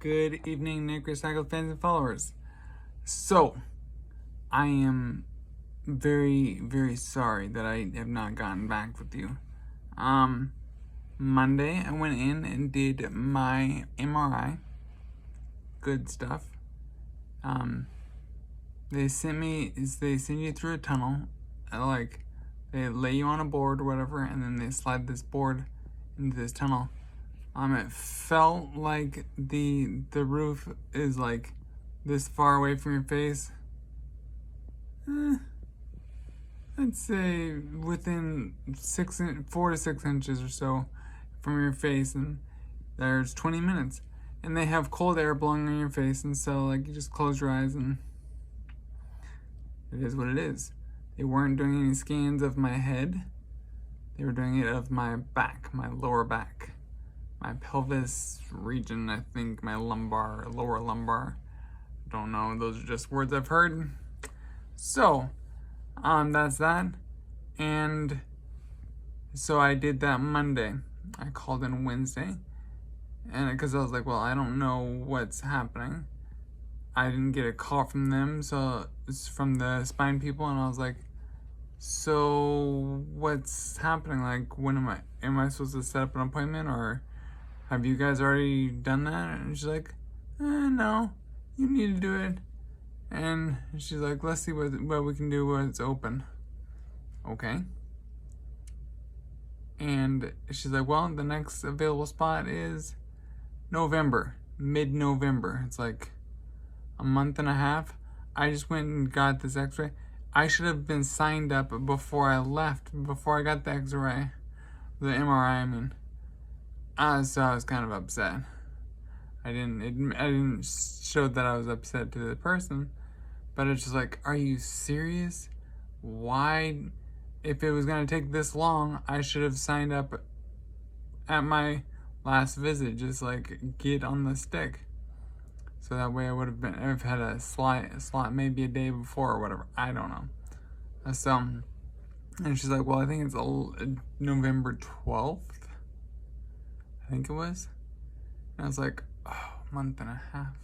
Good evening, Nick Recycled fans and followers. So, I am very, very sorry that I have not gotten back with you. Monday, I went in and did my MRI. Good stuff. They send you through a tunnel. They lay you on a board or whatever, and then they slide this board into this tunnel. It felt like the roof is like this far away from your face. I'd say within 4 to 6 inches or so from your face, and there's 20 minutes. And they have cold air blowing on your face, and so you just close your eyes and it is what it is. They weren't doing any scans of my head. They were doing it of my back, my lower back. My pelvis region, I think, my lumbar, lower lumbar. Don't know, those are just words I've heard. So, that's that. And so I did that Monday. I called in Wednesday. And because I was like, well, I don't know what's happening. I didn't get a call from them, so it's from the spine people, and I was like, so what's happening? When am I supposed to set up an appointment, or have you guys already done that? And she's like, no, you need to do it. And she's like, let's see what we can do when it's open. Okay. And she's like, well, the next available spot is November, mid-November. It's like a month and a half. I just went and got this x-ray. I should have been signed up before I left, before I got the x-ray, the MRI, I mean. So I was kind of upset. I didn't show that I was upset to the person, but it's just like, are you serious? Why, if it was gonna take this long, I should have signed up at my last visit, just get on the stick. So that way I've had a slot maybe a day before or whatever. I don't know. So, and she's like, well, I think it's November 12th. I think it was. And I was like, oh, month and a half.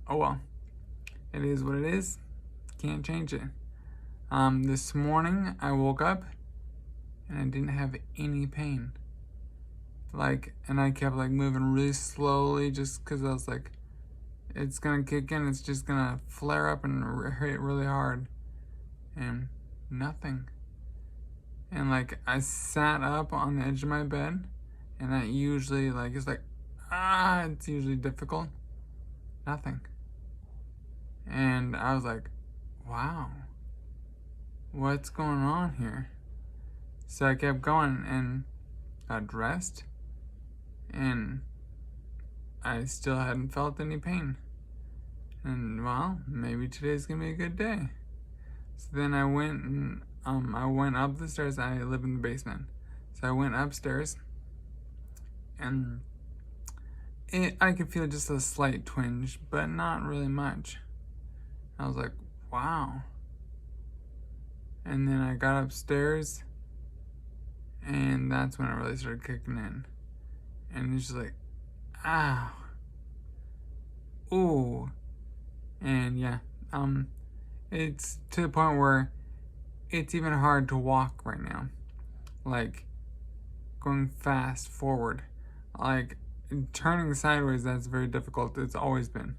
Oh well. It is what it is. Can't change it. This morning I woke up and I didn't have any pain. And I kept moving really slowly just because I was like, it's gonna kick in, it's just gonna flare up and hit really hard. And nothing. And I sat up on the edge of my bed, and I usually it's usually difficult. Nothing. And I was like, wow, what's going on here? So I kept going and got dressed, and I still hadn't felt any pain. And well, maybe today's gonna be a good day. So then I went and I went up the stairs. I live in the basement. So I went upstairs, and I could feel just a slight twinge, but not really much. I was like, wow. And then I got upstairs, and that's when it really started kicking in. And it's just like, ow. Ooh. And yeah, it's to the point where it's even hard to walk right now. Going fast forward. Turning sideways, that's very difficult. It's always been.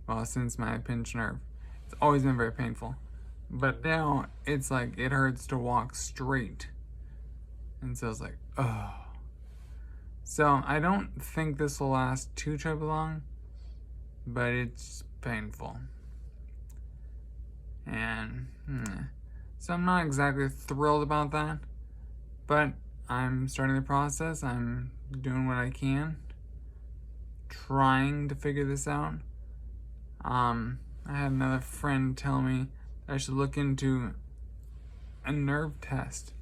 Well, since my pinched nerve. It's always been very painful. But now, it's it hurts to walk straight. And so it's oh. So, I don't think this will last too terribly long, but it's painful. And, so I'm not exactly thrilled about that, but I'm starting the process. I'm doing what I can, trying to figure this out. I had another friend tell me I should look into a nerve test.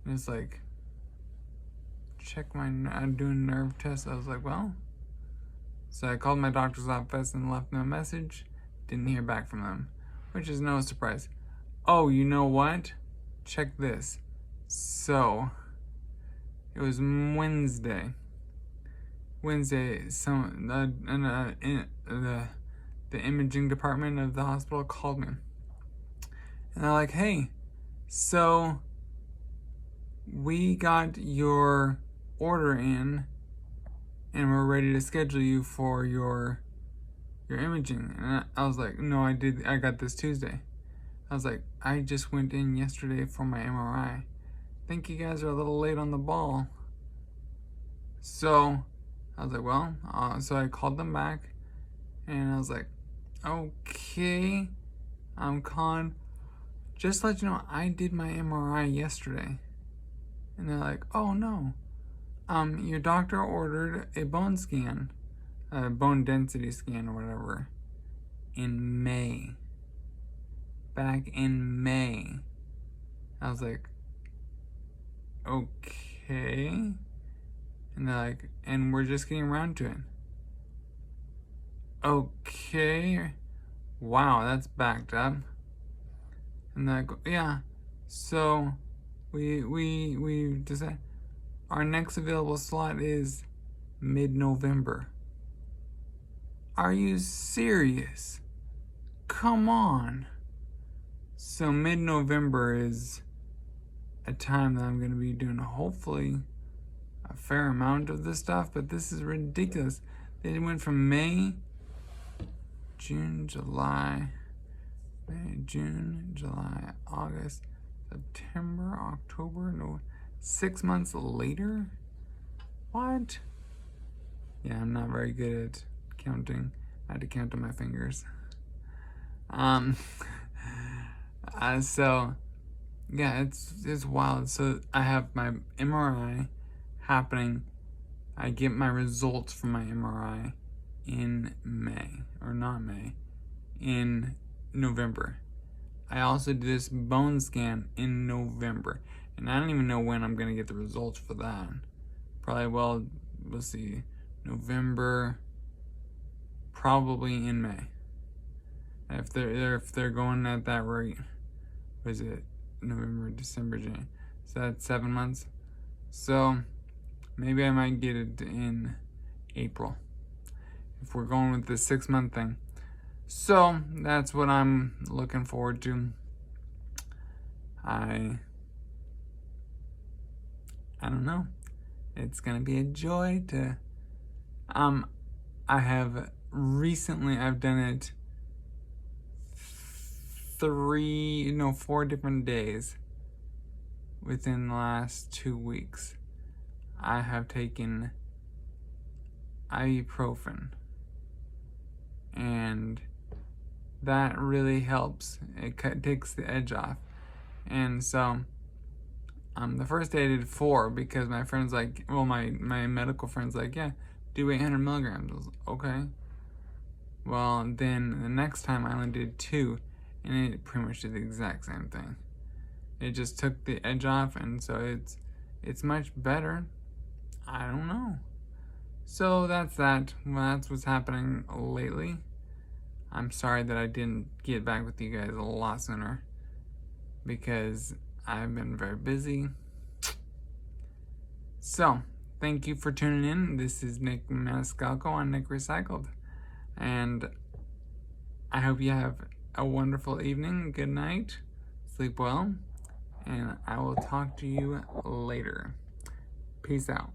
And it's do a nerve test. I was like, well. So I called my doctor's office and left them a message. Didn't hear back from them, which is no surprise. Oh, you know what? Check this. So, It was Wednesday. The imaging department of the hospital called me. And they're like, hey, so we got your order in and we're ready to schedule you for your imaging. And I was like, no, I got this Tuesday. I was like, I just went in yesterday for my MRI. I think you guys are a little late on the ball. So I was like, well, so I called them back and I was like, okay, I'm calling. Just to let you know, I did my MRI yesterday. And they're like, oh no, your doctor ordered a bone scan, a bone density scan or whatever, in May. Back in May. I was like, okay. And they're like, and we're just getting around to it. Okay. Wow, that's backed up. And they're like, yeah. So we decided our next available slot is mid-November. Are you serious? Come on. So mid-November is a time that I'm going to be doing hopefully a fair amount of this stuff, but this is ridiculous. They went from May, June, July, August, September, October, no, 6 months later? What? Yeah, I'm not very good at counting. I had to count on my fingers. So yeah, it's wild. So I have my MRI happening. I get my results from my MRI in in November. I also do this bone scan in November, and I don't even know when I'm gonna get the results for that. Probably, well, we'll see, November, probably in May. If they're going at that rate, was it November, December, January? So that's 7 months. So maybe I might get it in April if we're going with the 6 month thing. So that's what I'm looking forward to. I don't know. It's gonna be a joy to. I have recently. I've done it 4 different days within the last 2 weeks. I have taken Ibuprofen, and that really helps. It takes the edge off. And so the first day I did 4 because my friend's like, well, my medical friend's like, yeah, do 800 milligrams. I was like, okay. Well, then the next time I only did 2, and it pretty much did the exact same thing. It just took the edge off, and so it's much better. I don't know. So that's that. Well, that's what's happening lately. I'm sorry that I didn't get back with you guys a lot sooner because I've been very busy. So, thank you for tuning in. This is Nick Maniscalco on Nick Recycled. And I hope you have a wonderful evening. Good night. Sleep well. And I will talk to you later. Peace out.